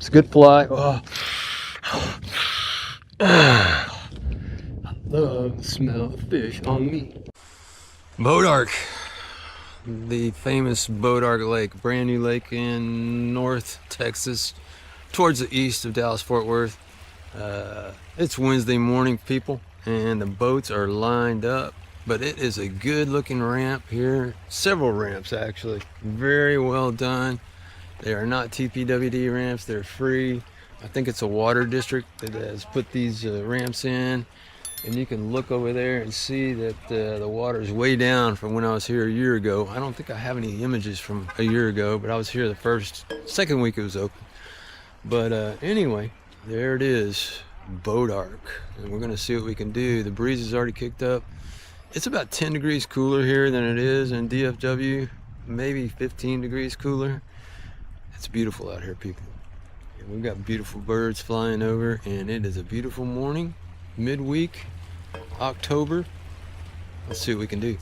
It's a good fly. Oh. I love the smell of fish on me. Bodark, the famous Bodark Lake, brand new lake in North Texas, towards the east of Dallas-Fort Worth. It's Wednesday morning, people, and the boats are lined up, but it is a good looking ramp here. Several ramps, actually. Very well done. They are not TPWD ramps, they're free. I think it's a water district that has put these ramps in, and you can look over there and see that the water is way down from when I was here a year ago. I don't think I have any images from a year ago, but I was here the second week it was open. But anyway, there it is, Bodark, and we're gonna see what we can do. The breeze is already kicked up. It's about 10 degrees cooler here than it is in DFW, maybe 15 degrees cooler. It's beautiful out here, people. And we've got beautiful birds flying over, and it is a beautiful morning, midweek, October. Let's see what we can do.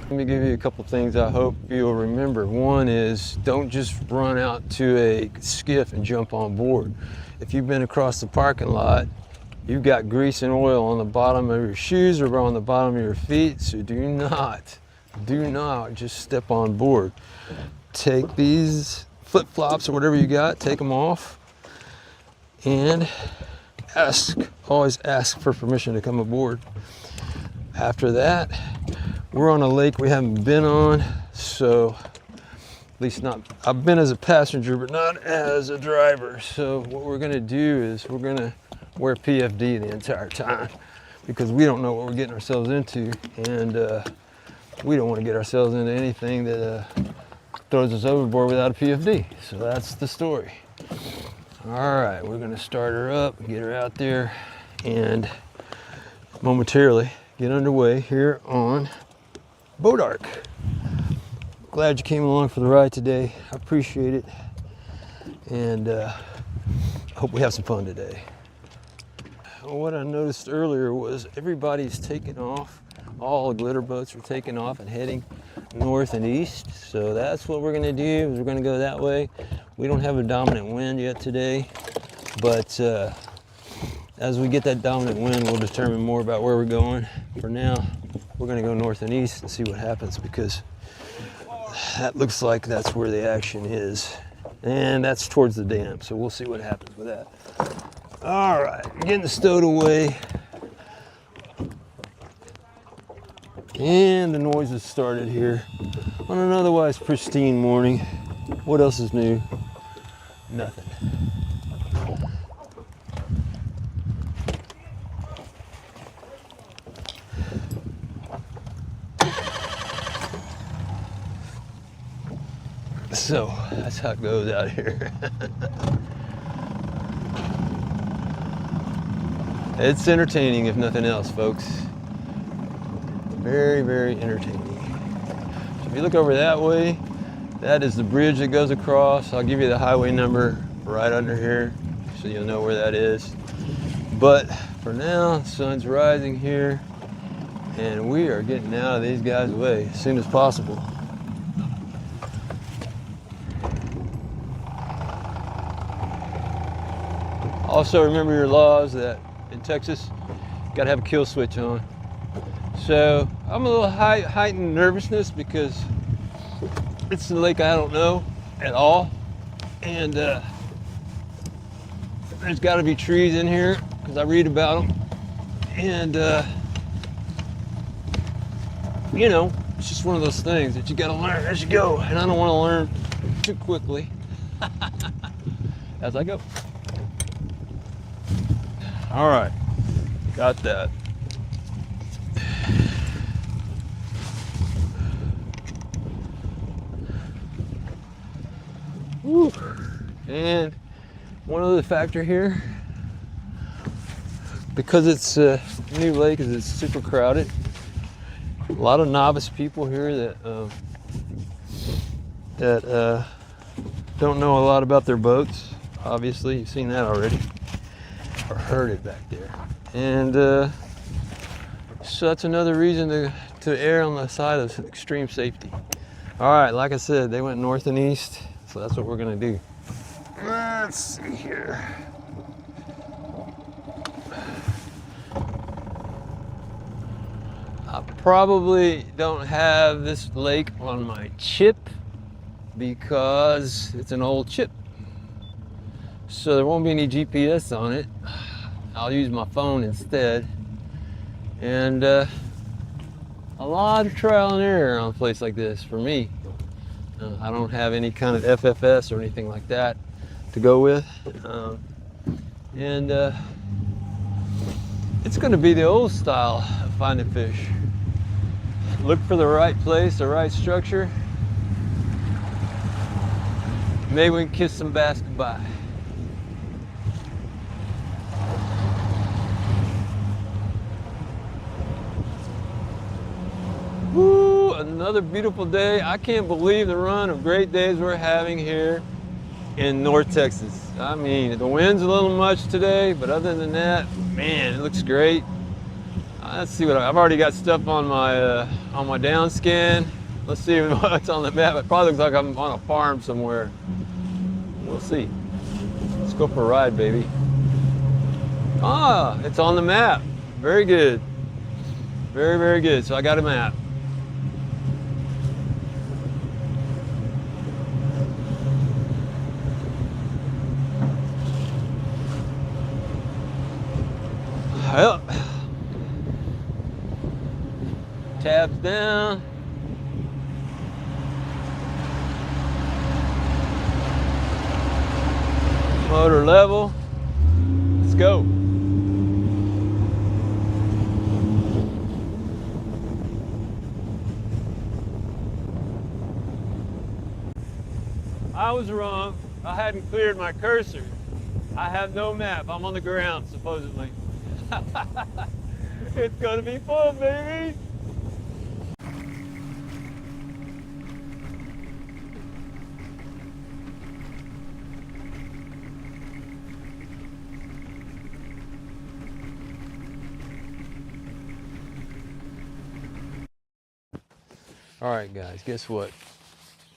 Let me give you a couple things I hope you'll remember. One is, don't just run out to a skiff and jump on board. If you've been across the parking lot, you've got grease and oil on the bottom of your shoes or on the bottom of your feet, so do not just step on board. Take these flip-flops or whatever you got, take them off, and always ask for permission to come aboard. After that, we're on a lake we haven't been on, so at least not, I've been as a passenger, but not as a driver. So what we're gonna do is we're gonna wear PFD the entire time, because we don't know what we're getting ourselves into, and we don't wanna get ourselves into anything that throws us overboard without a PFD. So that's the story. All right, we're gonna start her up, get her out there, and momentarily get underway here on Bodark. Glad you came along for the ride today. I appreciate it, and hope we have some fun today. What I noticed earlier was everybody's taking off. All the glitter boats are taking off and heading north and east. So that's what we're gonna do, is we're gonna go that way. We don't have a dominant wind yet today, but as we get that dominant wind, we'll determine more about where we're going. For now, we're gonna go north and east and see what happens, because that looks like that's where the action is. And that's towards the dam, so we'll see what happens with that. All right, getting stowed away. And the noises started here on an otherwise pristine morning. What else is new? Nothing. So that's how it goes out here. It's entertaining, if nothing else, folks. Very, very entertaining. So if you look over that way, that is the bridge that goes across. I'll give you the highway number right under here, so you'll know where that is. But for now, the sun's rising here, and we are getting out of these guys' way as soon as possible. Also, remember your laws that in Texas, you gotta have a kill switch on. So I'm a little heightened nervousness because it's a lake I don't know at all, and there's got to be trees in here because I read about them, and you know, it's just one of those things that you got to learn as you go, and I don't want to learn too quickly as I go. All right, got that. Woo. And one other factor here, because it's a new lake, is it's super crowded. A lot of novice people here that don't know a lot about their boats. Obviously, you've seen that already, or heard it back there. And so that's another reason to err on the side of extreme safety. All right, like I said, they went north and east, so that's what we're gonna do. Let's see here. I probably don't have this lake on my chip because it's an old chip. So there won't be any GPS on it. I'll use my phone instead. And a lot of trial and error on a place like this for me. I don't have any kind of FFS or anything like that to go with. It's gonna be the old style of finding fish. Look for the right place, the right structure. Maybe we can kiss some bass goodbye. Woo, another beautiful day. I can't believe the run of great days we're having here in North Texas. I mean, the wind's a little much today, but other than that, man, it looks great. Let's see what I've already got stuff on my down scan. Let's see what's on the map. It probably looks like I'm on a farm somewhere. We'll see. Let's go for a ride, baby. Ah, it's on the map. Very good. Very, very good. So I got a map. Well, tabs down. Motor level. Let's go. I was wrong. I hadn't cleared my cursor. I have no map. I'm on the ground, supposedly. It's gonna be fun, baby. All right, guys, guess what?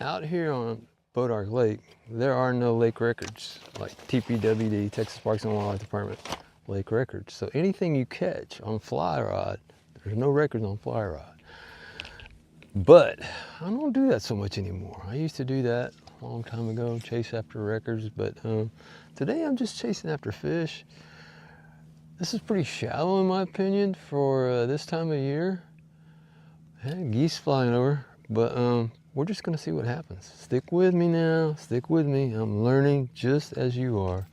Out here on Bodark Lake, there are no lake records like TPWD, Texas Parks and Wildlife Department lake records. So anything you catch on fly rod, there's no records on fly rod. But I don't do that so much anymore. I used to do that a long time ago, chase after records, but today I'm just chasing after fish. This is pretty shallow in my opinion for this time of year. Geese flying over, but we're just gonna see what happens. Stick with me now, stick with me. I'm learning just as you are.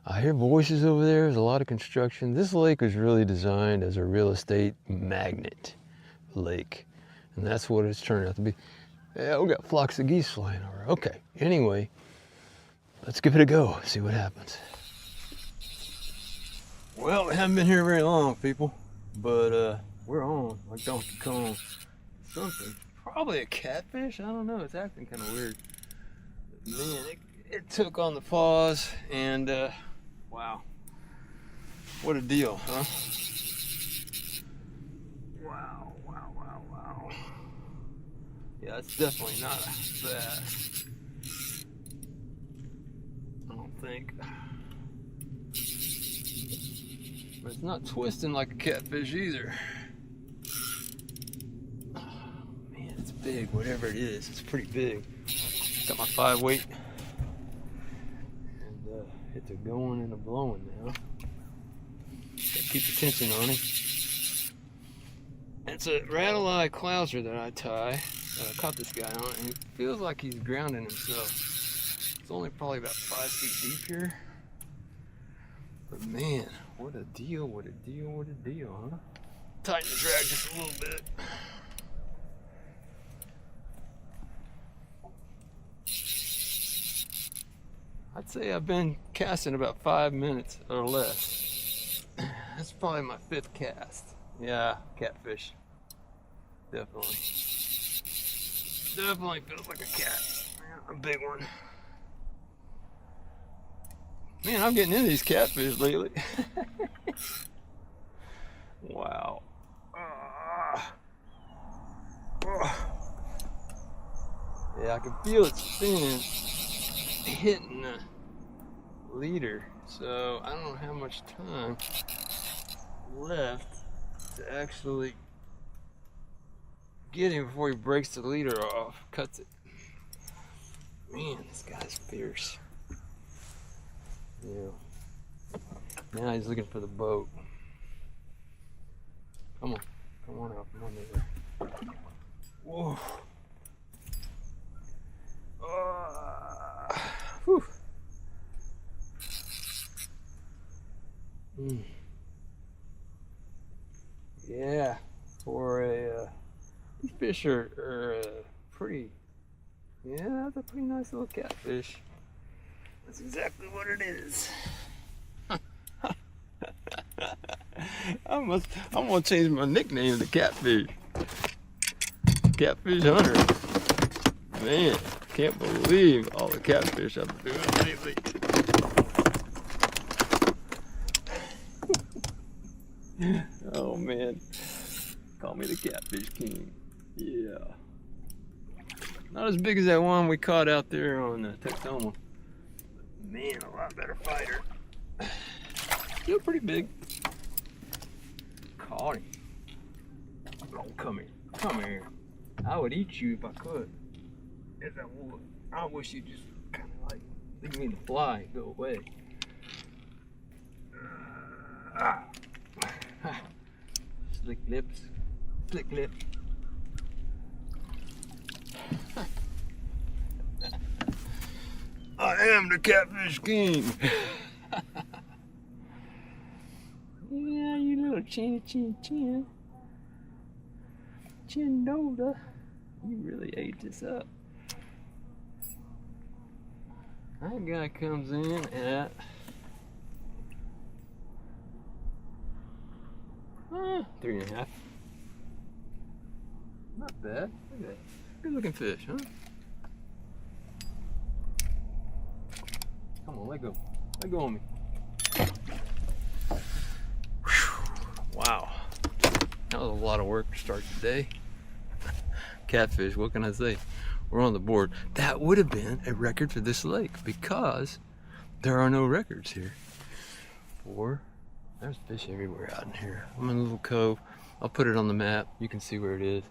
I hear voices over there, there's a lot of construction. This lake was really designed as a real estate magnet lake, and that's what it's turned out to be. Yeah, we got flocks of geese flying over. Okay, anyway, let's give it a go, see what happens. Well, we haven't been here very long, people, but we're on like Donkey Kong. Something, probably a catfish. I don't know. It's acting kind of weird. But man, it took on the paws, and wow, what a deal, huh? Wow, wow, wow, wow. Yeah, it's definitely not a bass. I don't think. But it's not twisting like a catfish either. Big, whatever it is, it's pretty big. Got my 5 weight, and it's a going and a blowing now. Gotta keep the tension on it. It's a rattle-eye clouser that I tie, that I caught this guy on, and it feels like he's grounding himself. It's only probably about 5 feet deep here. But man, what a deal, what a deal, what a deal, huh? Tighten the drag just a little bit. I'd say I've been casting about 5 minutes or less. That's probably my 5th cast. Yeah, catfish. Definitely. Definitely feels like a cat. A big one. Man, I'm getting into these catfish lately. Wow. Yeah, I can feel it spinning, hitting the leader. So I don't have much time left to actually get him before he breaks the leader off, cuts it. Man, this guy's fierce. Yeah. Now he's looking for the boat. Come on out, come on there. Whoa. Whew. Yeah, for a these fish are pretty. Yeah, that's a pretty nice little catfish. That's exactly what it is. I'm gonna change my nickname to Catfish. Catfish Hunter. Man, can't believe all the catfish I've been doing lately. Oh man, call me the Catfish King. Yeah. Not as big as that one we caught out there on Texoma. Man, a lot better fighter. Still pretty big. Caught him. Oh, come here. Come here. I would eat you if I could. Yes, I would. I wish you'd just kind of like leave me to fly and go away. Slick lips. Slick lips. I am the Catfish King. Yeah, you little chin. Chindola. You really ate this up. That guy comes in at 3.5. Not bad. Look at that. Good looking fish, huh? Come on, let go. Let go on me. Whew. Wow. That was a lot of work to start today. Catfish, what can I say? We're on the board. That would have been a record for this lake because there are no records here. There's fish everywhere out in here. I'm in a little cove. I'll put it on the map. You can see where it is.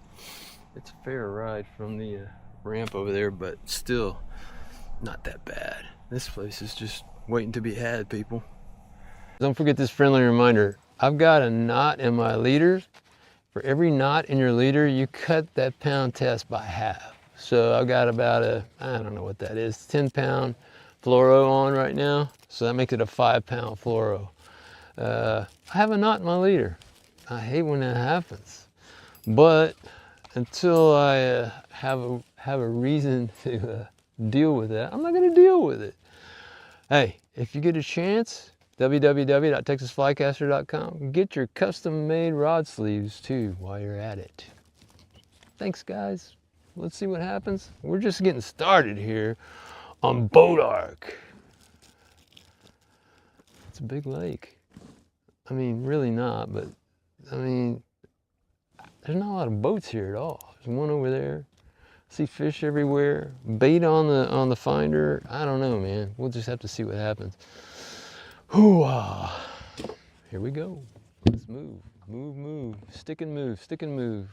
It's a fair ride from the ramp over there, but still not that bad. This place is just waiting to be had, people. Don't forget this friendly reminder. I've got a knot in my leader. For every knot in your leader, you cut that pound test by half. So I've got about I don't know what that is, 10-pound fluoro on right now. So that makes it a 5-pound fluoro. I have a knot in my leader. I hate when that happens. But until I have a reason to deal with that, I'm not gonna deal with it. Hey, if you get a chance, www.texasflycaster.com, get your custom-made rod sleeves too while you're at it. Thanks, guys. Let's see what happens. We're just getting started here on Boat Ark. It's a big lake. I mean, really not, but I mean, there's not a lot of boats here at all. There's one over there. See fish everywhere. Bait on the finder. I don't know, man. We'll just have to see what happens. Hoo-ah. Here we go. Let's move. Move. Stick and move.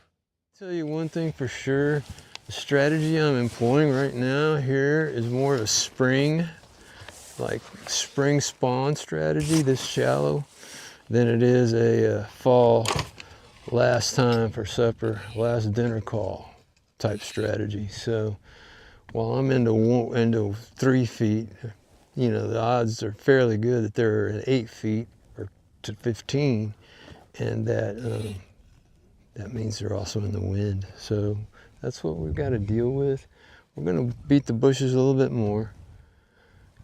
Tell you one thing for sure. The strategy I'm employing right now here is more of a spring spawn strategy, this shallow, than it is a fall last time for supper, last dinner call type strategy. So while I'm into 3 feet, you know, the odds are fairly good that they're at 8 feet or to 15, and that means they're also in the wind. So that's what we've got to deal with. We're going to beat the bushes a little bit more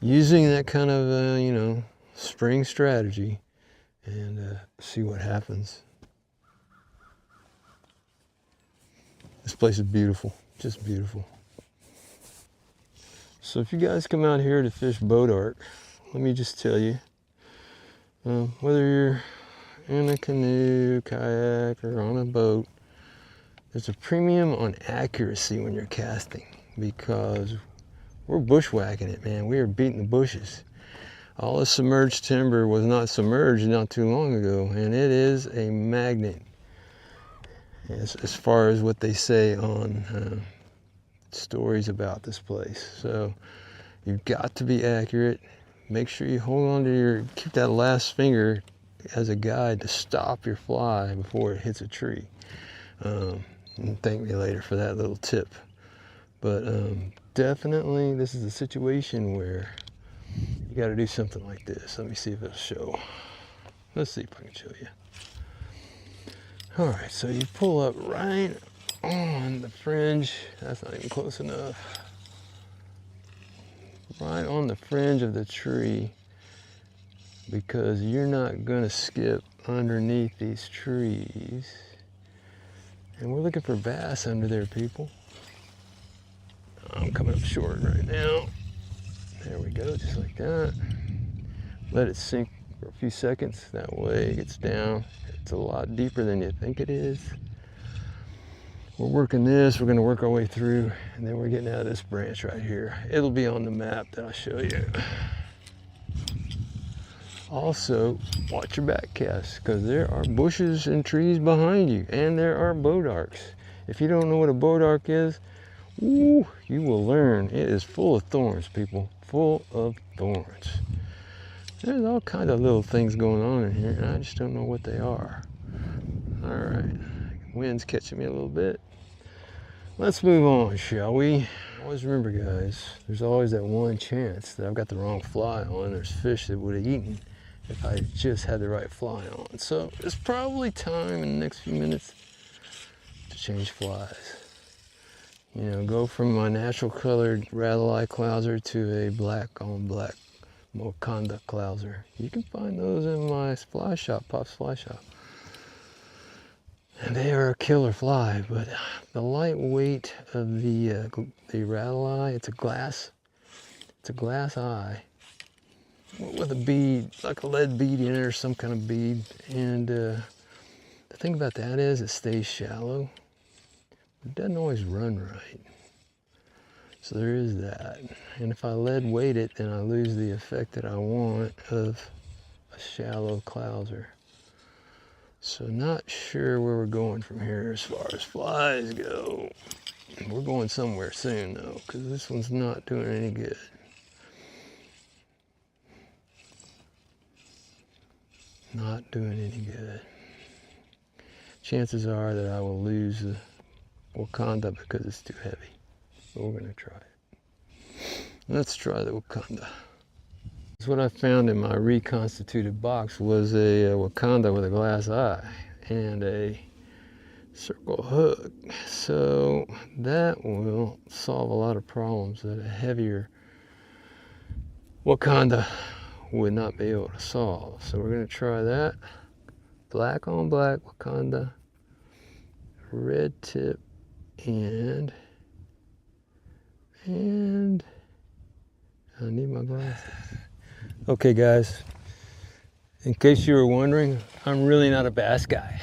using that kind of, you know, spring strategy, and see what happens. This place is beautiful, just beautiful. So if you guys come out here to fish Boat Ark, let me just tell you, whether you're in a canoe, kayak, or on a boat, there's a premium on accuracy when you're casting, because we're bushwhacking it, man. We are beating the bushes. All the submerged timber was not submerged not too long ago, and it is a magnet as far as what they say on stories about this place. So you've got to be accurate. Make sure you hold on to keep that last finger as a guide to stop your fly before it hits a tree. And thank me later for that little tip. But definitely this is a situation where you got to do something like this. Let me see if it'll show. Let's see if I can show you. All right, so you pull up right on the fringe. That's not even close enough. Right on the fringe of the tree, because you're not gonna skip underneath these trees. And we're looking for bass under there, people. I'm coming up short right now. There we go, just like that. Let it sink for a few seconds. That way it gets down. It's a lot deeper than you think it is. We're working this, we're gonna work our way through, and then we're getting out of this branch right here. It'll be on the map that I'll show you. Also, watch your back cast, because there are bushes and trees behind you, and there are bodarks. If you don't know what a bodark is, ooh, you will learn. It is full of thorns, people, full of thorns. There's all kinds of little things going on in here, and I just don't know what they are. All right, wind's catching me a little bit. Let's move on, shall we? Always remember, guys, there's always that one chance that I've got the wrong fly on. There's fish that would have eaten if I just had the right fly on. So it's probably time in the next few minutes to change flies. You know, go from my natural colored rattle-eye clouser to a black on black Wakanda clouser. You can find those in my fly shop, Pop's Fly Shop. And they are a killer fly, but the lightweight of the rattle-eye, it's a glass eye with a bead, like a lead bead in it or some kind of bead. And the thing about that is it stays shallow. It doesn't always run right. So there is that. And if I lead weight it, then I lose the effect that I want of a shallow clouser. So not sure where we're going from here as far as flies go. We're going somewhere soon though, because this one's not doing any good. Not doing any good. Chances are that I will lose the Wakanda because it's too heavy. But we're gonna try it. Let's try the Wakanda. What I found in my reconstituted box was a Wakanda with a glass eye and a circle hook. So that will solve a lot of problems that a heavier Wakanda would not be able to solve. So we're going to try that. Black on black Wakanda, red tip, and I need my glasses. Okay guys, in case you were wondering, I'm really not a bass guy.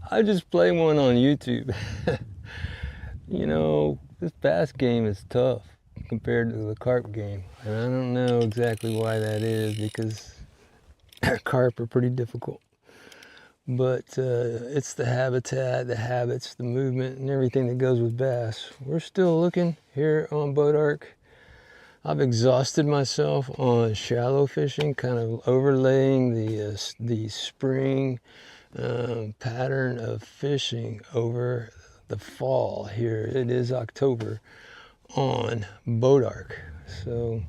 I just play one on YouTube. You know, this bass game is tough compared to the carp game. And I don't know exactly why that is, because carp are pretty difficult. But it's the habitat, the habits, the movement, and everything that goes with bass. We're still looking here on Bodark. I've exhausted myself on shallow fishing, kind of overlaying the spring pattern of fishing over the fall here. It is October on Bodark. So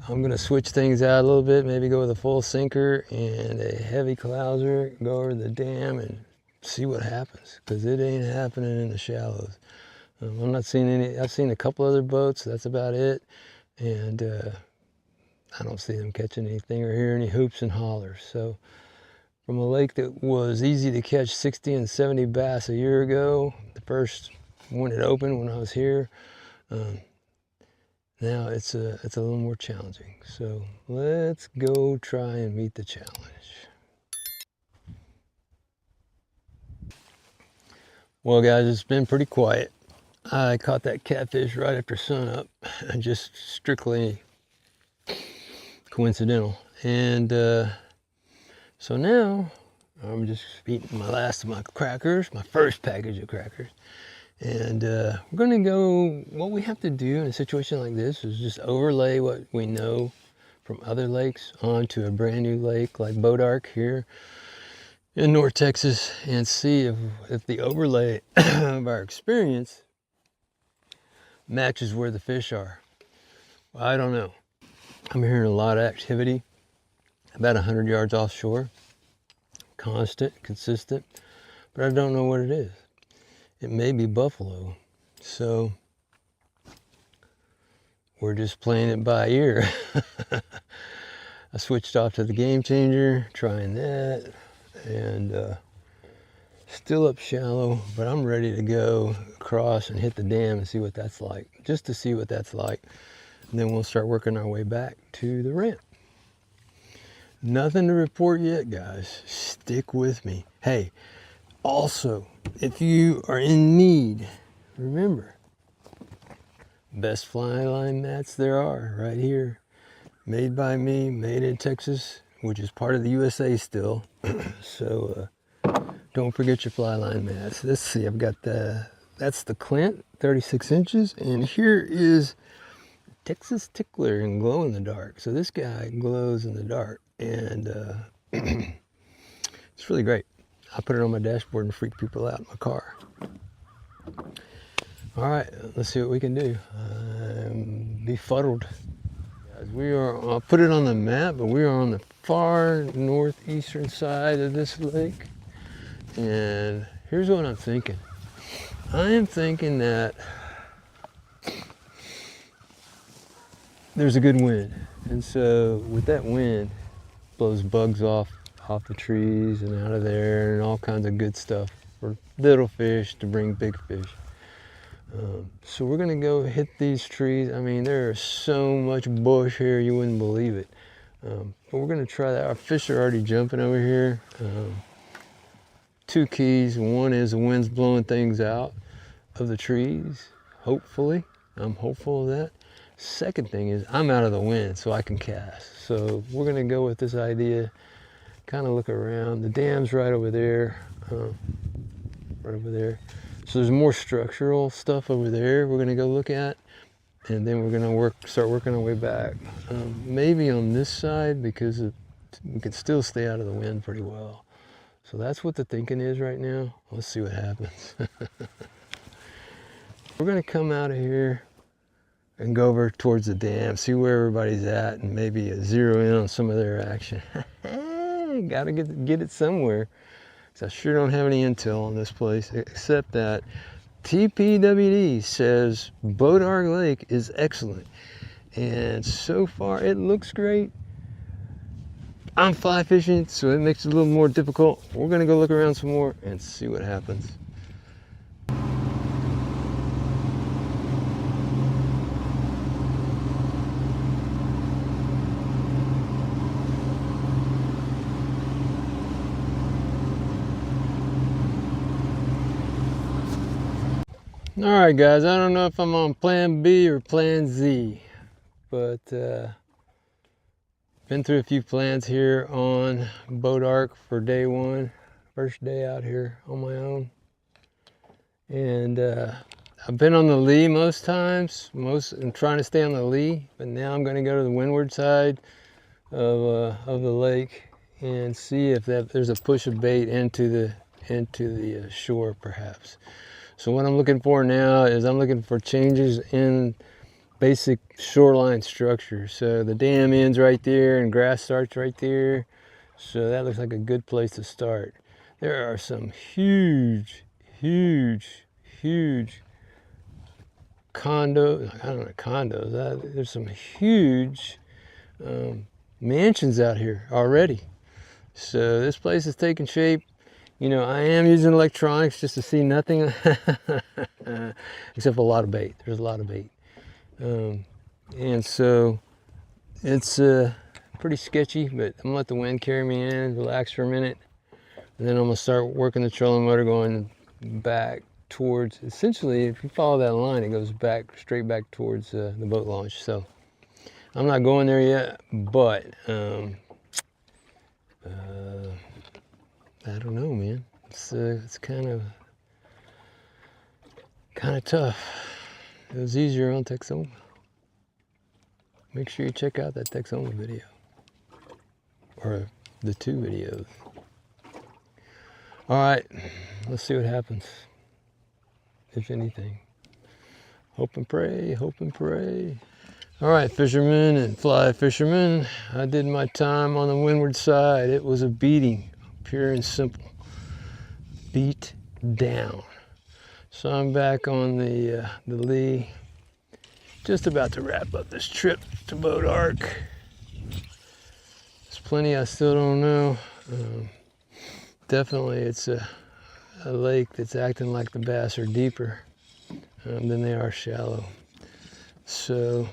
I'm gonna switch things out a little bit, maybe go with a full sinker and a heavy clouser, go over the dam and see what happens, because it ain't happening in the shallows. I'm not seeing any. I've seen a couple other boats, that's about it, and I don't see them catching anything or hear any hoops and hollers. So from a lake that was easy to catch 60 and 70 bass a year ago, the first when it opened when I was here, Now it's a little more challenging. So let's go try and meet the challenge. Well guys, it's been pretty quiet. I caught that catfish right after sunup, just strictly coincidental. And so now I'm just eating my last of my crackers, my first package of crackers. And we're gonna go, what we have to do in a situation like this is just overlay what we know from other lakes onto a brand new lake like Bodark here in North Texas, and see if the overlay of our experience matches where the fish are. Well, I don't know. I'm hearing a lot of activity about 100 yards offshore, constant, consistent, but I don't know what it is. It may be buffalo. So we're just playing it by ear. I switched off to the Game Changer, trying that, and still up shallow, but I'm ready to go across and hit the dam and see what that's like, just to see what that's like. And then we'll start working our way back to the ramp. Nothing to report yet, guys. Stick with me. Hey, also, if you are in need, remember, best fly line mats there are right here. Made by me, made in Texas, which is part of the USA still. So don't forget your fly line mats. Let's see, I've got that's the Clint, 36 inches. And here is Texas Tickler in glow in the dark. So this guy glows in the dark, and it's really great. I put it on my dashboard and freak people out in my car. All right, let's see what we can do. I'm befuddled. Guys, I'll put it on the map, but we are on the far northeastern side of this lake. And here's what I'm thinking. I am thinking that there's a good wind. And so with that wind, blows bugs off the trees and out of there, and all kinds of good stuff for little fish to bring big fish. So we're gonna go hit these trees. I mean, there is so much bush here, you wouldn't believe it. But we're gonna try that. Our fish are already jumping over here. Two keys. One is the wind's blowing things out of the trees, hopefully. I'm hopeful of that. Second thing is I'm out of the wind, so I can cast. So we're gonna go with this idea, kind of look around. The dam's right over there, right over there. So there's more structural stuff over there we're gonna go look at, and then we're gonna start working our way back. Maybe on this side, because we can still stay out of the wind pretty well. So that's what the thinking is right now. Let's see what happens. We're gonna come out of here and go over towards the dam, see where everybody's at, and maybe zero in on some of their action. Gotta get it somewhere. So I sure don't have any intel on this place, except that TPWD says Bodark Lake is excellent. And so far it looks great. I'm fly fishing, so it makes it a little more difficult. We're gonna go look around some more and see what happens. All right, guys, I don't know if I'm on plan B or plan Z, but been through a few plans here on Bodark for day one, first day out here on my own. And I've been on the lee most times, I'm trying to stay on the lee, but now I'm gonna go to the windward side of the lake and see if there's a push of bait into the shore perhaps. So what I'm looking for now is I'm looking for changes in basic shoreline structure. So the dam ends right there and grass starts right there. So that looks like a good place to start. There are some huge condos. There's some huge mansions out here already. So this place is taking shape. You know, I am using electronics just to see nothing except a lot of bait. There's a lot of bait. And so it's pretty sketchy, but I'm gonna let the wind carry me in, relax for a minute, and then I'm gonna start working the trolling motor going back towards, essentially, if you follow that line, it goes back, straight back towards the boat launch. So I'm not going there yet, but I don't know, man. It's kind of tough. It was easier on Texoma. Make sure you check out that Texoma video, or the 2 videos. All right, let's see what happens, if anything. Hope and pray, hope and pray. All right, fishermen and fly fishermen, I did my time on the windward side. It was a beating, pure and simple. Beat down. So I'm back on the lee, just about to wrap up this trip to Boat Ark. There's plenty I still don't know. Definitely it's a lake that's acting like the bass are deeper than they are shallow. So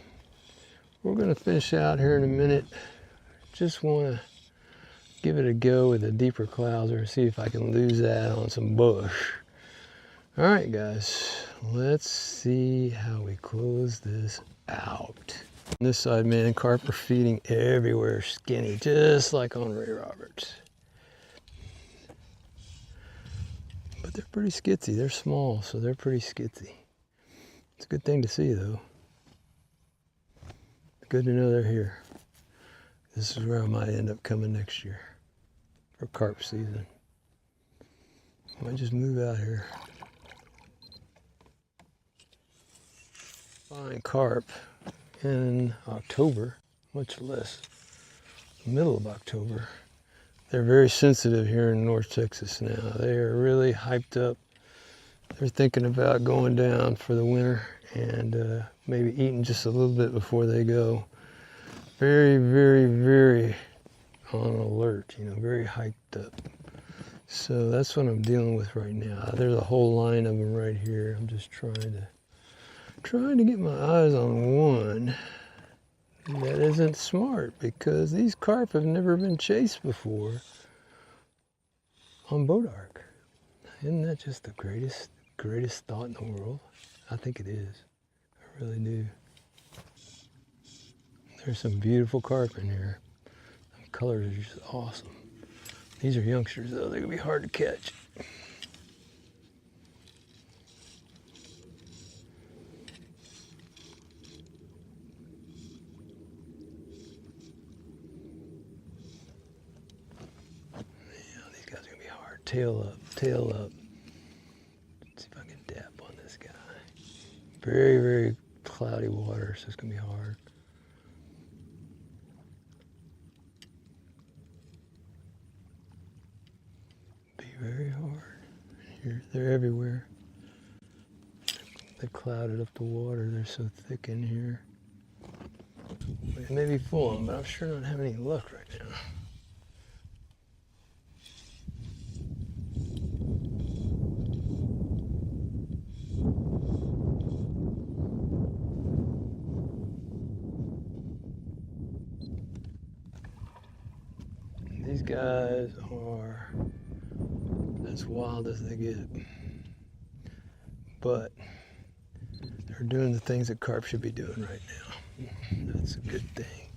we're gonna fish out here in a minute. Just wanna give it a go with the deeper clouser, see if I can lose that on some bush. All right, guys, let's see how we close this out. On this side, man, carp are feeding everywhere, skinny, just like on Ray Roberts. But they're pretty skitsy. They're small, so they're pretty skitsy. It's a good thing to see, though. Good to know they're here. This is where I might end up coming next year for carp season. I might just move out here. Find carp in October, much less middle of October. They're very sensitive here in North Texas now. They are really hyped up. They're thinking about going down for the winter and maybe eating just a little bit before they go. Very, very, very on alert, you know, very hyped up. So that's what I'm dealing with right now. There's a whole line of them right here. I'm just trying to get my eyes on one that isn't smart, because these carp have never been chased before on Boat Ark. Isn't that just the greatest thought in the world? I think it is. I really do. There's some beautiful carp in here. The colors are just awesome. These are youngsters though, they're gonna be hard to catch. Tail up, tail up. Let's see if I can dap on this guy. Very, very cloudy water, so it's gonna be hard. Be very hard. Here, they're everywhere. They clouded up the water. They're so thick in here. It may be full of them, but I'm sure not having any luck right now. These guys are as wild as they get, but they're doing the things that carp should be doing right now. That's a good thing.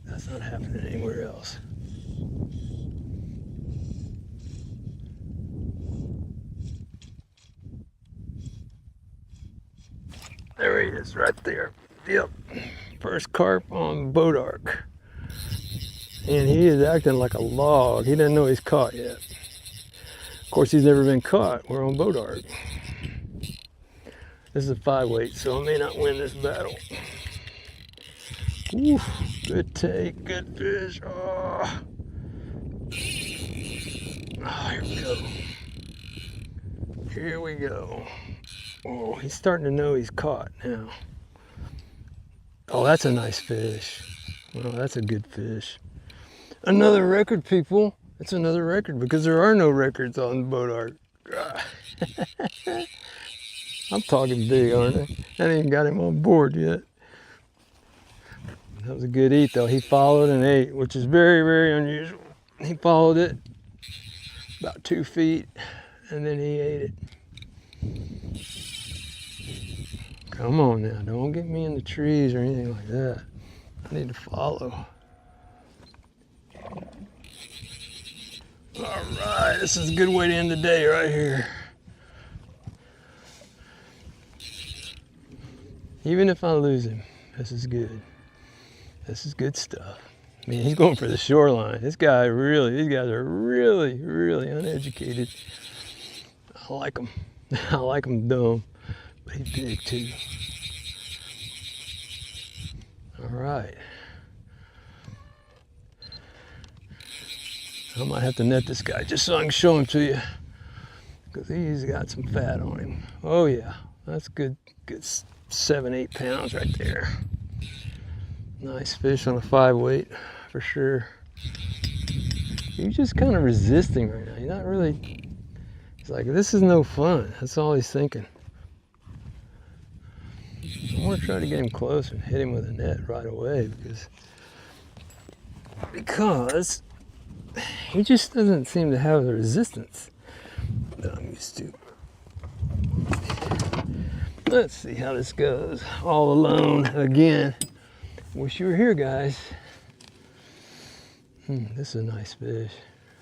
That's not happening anywhere else. There he is, right there. Yep, first carp on Boat Ark. And he is acting like a log. He doesn't know he's caught yet. Of course, he's never been caught. We're on Boat Ark. This is a 5-weight, so I may not win this battle. Ooh, good take, good fish. Oh. Oh, here we go. Here we go. Oh, he's starting to know he's caught now. Oh, that's a nice fish. Well, that's a good fish. Another record, people. It's another record, because there are no records on Boat Ark. I'm talking big, aren't I? I ain't even got him on board yet. That was a good eat though. He followed and ate, which is very, very unusual. He followed it about 2 feet and then he ate it. Come on now, don't get me in the trees or anything like that. I need to follow. All right, this is a good way to end the day right here. Even if I lose him, this is good. This is good stuff. I mean, he's going for the shoreline. These guys are really, really uneducated. I like them. I like them dumb, but he's big too. All right. I might have to net this guy just so I can show him to you, because he's got some fat on him. Oh yeah, that's good 7, 8 pounds right there. Nice fish on a 5 weight for sure. He's just kind of resisting right now. He's not really, he's like, this is no fun. That's all he's thinking. I want to try to get him close and hit him with a net right away, because he just doesn't seem to have the resistance that I'm used to. Let's see how this goes. All alone again. Wish you were here, guys. This is a nice fish.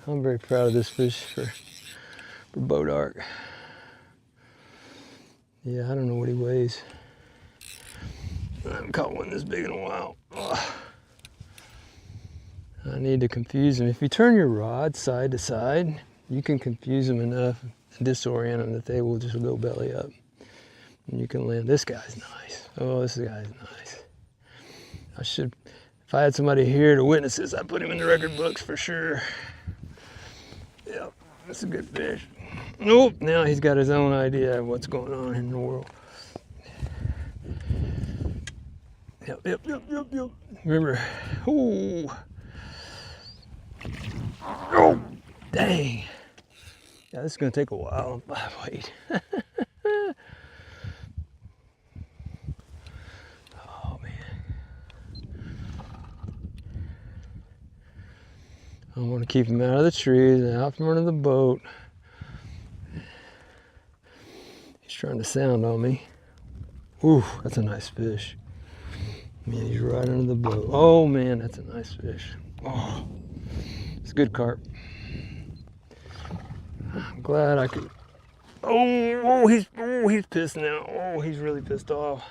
I'm very proud of this fish for boat arc. Yeah, I don't know what he weighs. I haven't caught one this big in a while. Ugh. I need to confuse him. If you turn your rod side to side, you can confuse them enough and disorient them that they will just go belly up. And you can land. This guy's nice. Oh, this guy's nice. I should, if I had somebody here to witness this, I'd put him in the record books for sure. Yep, that's a good fish. Nope, now he's got his own idea of what's going on in the world. Yep. Remember, ooh. Oh, dang. Yeah, this is gonna take a while. Wait. Oh man. I want to keep him out of the trees and out from under the boat. He's trying to sound on me. Ooh, that's a nice fish. Man, he's right under the boat. Oh man, that's a nice fish. Oh, it's a good carp. I'm glad I could. Oh, he's pissed now. Oh, he's really pissed off.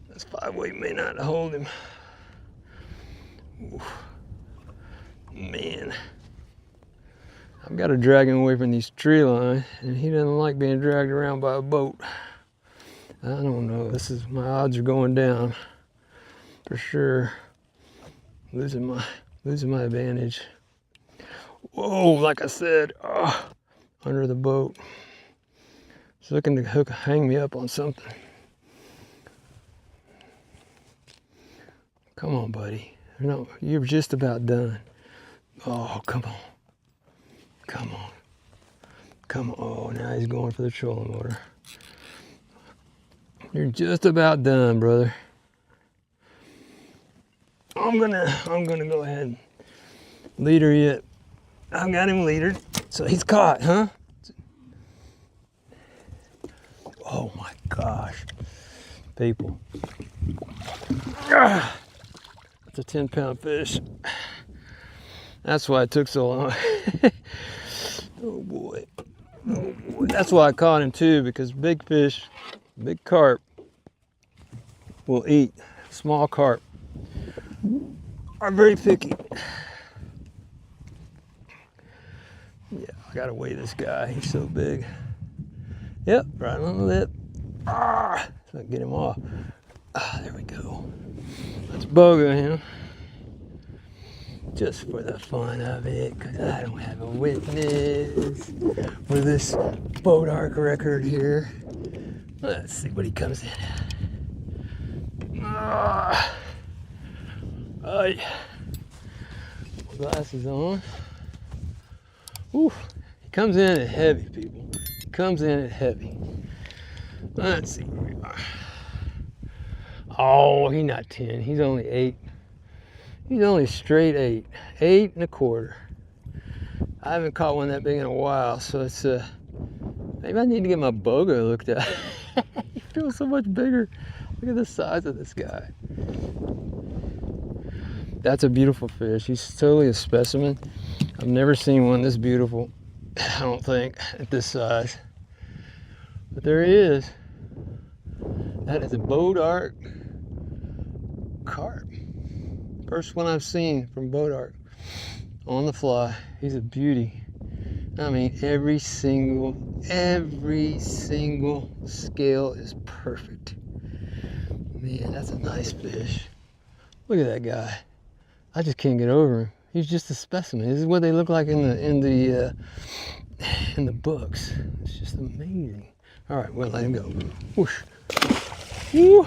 This 5 weight may not hold him. Oof. Man, I've got to drag him away from these tree lines, and he doesn't like being dragged around by a boat. I don't know. My odds are going down for sure. Losing my advantage. Whoa, like I said, under the boat. He's looking to hang me up on something. Come on, buddy. No, you're just about done. Oh, come on. Come on. Come on. Oh, now he's going for the trolling motor. You're just about done, brother. I'm gonna go ahead and leader you. I've got him leadered, so he's caught, huh? Oh my gosh, people. That's a 10-pound fish. That's why it took so long. Oh boy. Oh boy. That's why I caught him too, because big fish, big carp will eat. Small carp are very picky. Yeah, I gotta weigh this guy. He's so big. Yep, right on the lip. So I get him off. There we go. Let's bogo him. Just for the fun of it, because I don't have a witness for this boat arc record here. Let's see what he comes in at. Glasses on. Oof. He comes in at heavy, people. He comes in at heavy. Let's see where we are. Oh, he's not 10. He's only 8. He's only straight 8. 8 1/4. I haven't caught one that big in a while, so it's maybe I need to get my boga looked at. He feels so much bigger. Look at the size of this guy. That's a beautiful fish. He's totally a specimen. I've never seen one this beautiful, I don't think, at this size. But there he is. That is a Bodark carp. First one I've seen from Bodark on the fly. He's a beauty. I mean, every single scale is perfect. Man, that's a nice fish. Look at that guy. I just can't get over him. He's just a specimen. This is what they look like in the books. It's just amazing. All right, we'll let him go. Whoosh. Woo.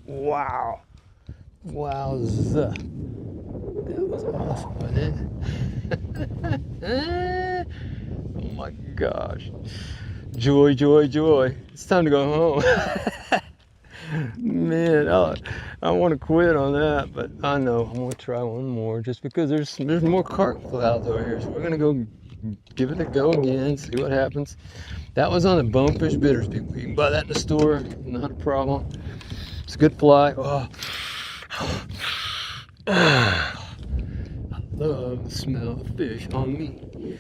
Wow. Wowza. That was awesome, wasn't it? Oh my gosh. Joy, joy, joy. It's time to go home. Man, I want to quit on that, but I know I'm going to try one more just because there's more carp clouds over here. So we're going to go give it a go again, see what happens. That was on the Bonefish Bitters, people. You can buy that in the store, not a problem. It's a good fly. Oh. I love the smell of fish on me.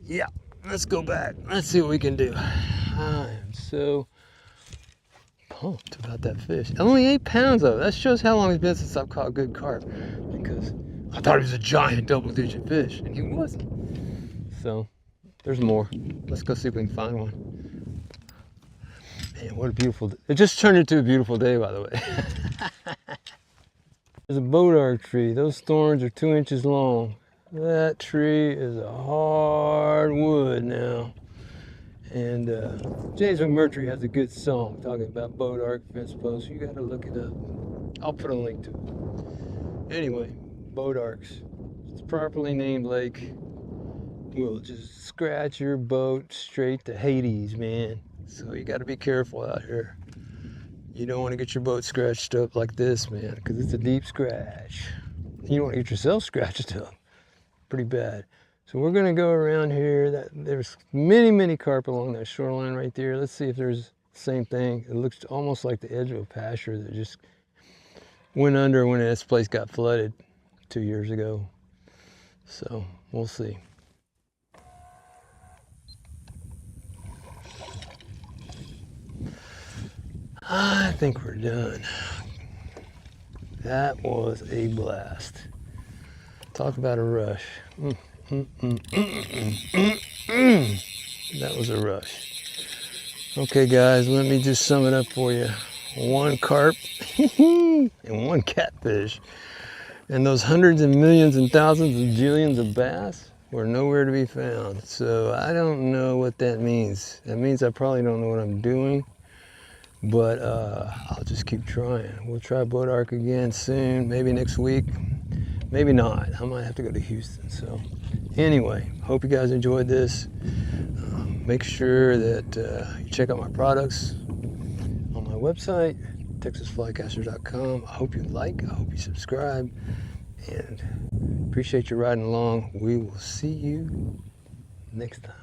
Yeah, let's go back. Let's see what we can do. I am so pumped about that fish. Only 8 pounds of it. That shows how long it's been since I've caught a good carp, because I thought he was a giant double-digit fish, and he wasn't. So there's more. Let's go see if we can find one. Man, what a beautiful day. It just turned into a beautiful day, by the way. There's a Bodark tree. Those thorns are 2 inches long. That tree is a hard wood now. And James McMurtry has a good song talking about Bodark fence posts. You gotta look it up. I'll put a link to it. Anyway, Bodarks. It's a properly named lake. Will just scratch your boat straight to Hades, man. So you gotta be careful out here. You don't want to get your boat scratched up like this, man, because it's a deep scratch. You don't want to get yourself scratched up. Pretty bad. So we're going to go around here. There's many carp along that shoreline right there. Let's see if there's the same thing. It looks almost like the edge of a pasture that just went under when this place got flooded 2 years ago. So we'll see. I think we're done. That was a blast. Talk about a rush. That was a rush. Okay, guys, let me just sum it up for you. 1 carp and 1 catfish. And those hundreds and millions and thousands and jillions of bass were nowhere to be found. So I don't know what that means. That means I probably don't know what I'm doing. But I'll just keep trying. We'll try Bodark again soon, maybe next week, maybe not. I might have to go to Houston. So anyway, hope you guys enjoyed this. Make sure that you check out my products on my website, texasflycaster.com. I hope you like, I hope you subscribe, and appreciate you riding along. We will see you next time.